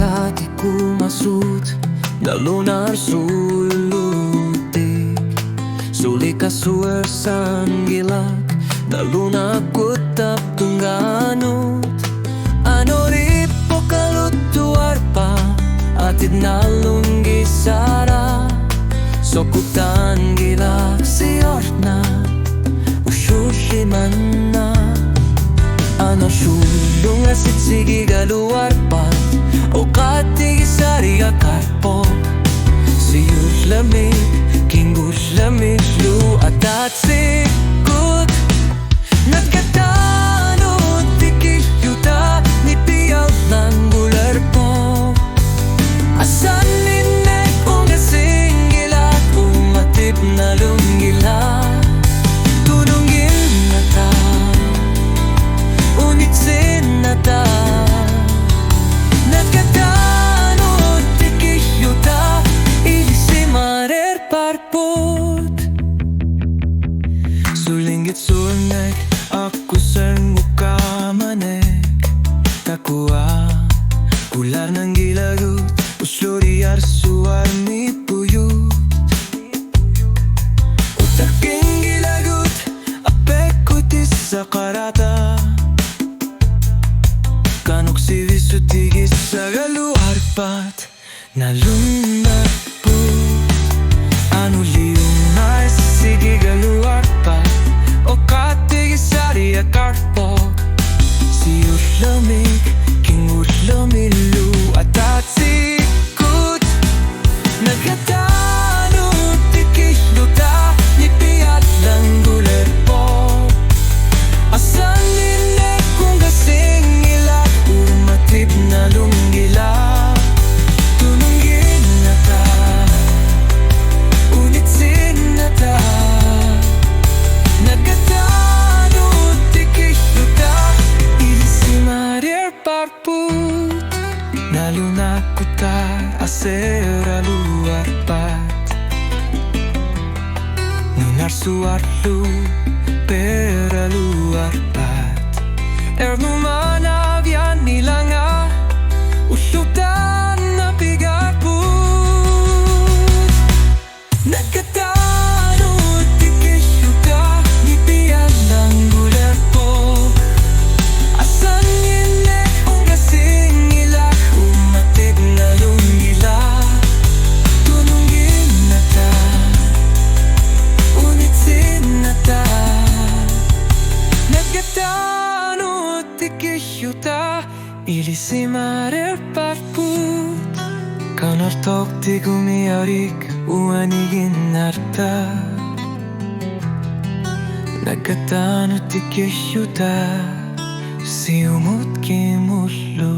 tati kumasut nalunar sulutik sulika suer sanggilak nalunakut tap tungganut anoripo kalutuar pa atid nalunggi sara sokutan gila siorna ushushi manna ano shulung asit sige galuar pa o katigi sari akarpo siyur lamig kingus lamig lu atat sikut nagkatanot tikis yuta ni piyaw ng bular po asan linek kung kasing gilat umatip na lunggila tunungin na ta unitsin na ta nagkatanot tikis yuta ilisimarer parpot sulinggit sunek aku sang ukamanek takua ular ng gilagut usloriar suar ni puyut utaking gilagut apekutis sa karata kanok si visutigis sa galuar pat nalunar po ano liyong na sige galuar pat o katigis sari akarpo siyur lamig kingur lamilu atat sikut nagkatanot tikis luta ni piyat lang guler po asan ninek kung kasing ilat umatip na lunggila tununggin na ta unitsin na ta nagkatanot tikis luta ilisimarer parput nalunakuta asera luar pat nunar suarlu pera luar pat ernumanavyan nilanga usyutan na pigarput nagkatanot tikis yuta ni piyan ng guler po asan ninek kung kasing ilak umatib na lunggila tununggin na ta unitsin na ta nagkatanot tikis yuta ilisimarer parput kanartok ti gumiarik uanigin narta nagkatanot tikis yuta siumut kimullu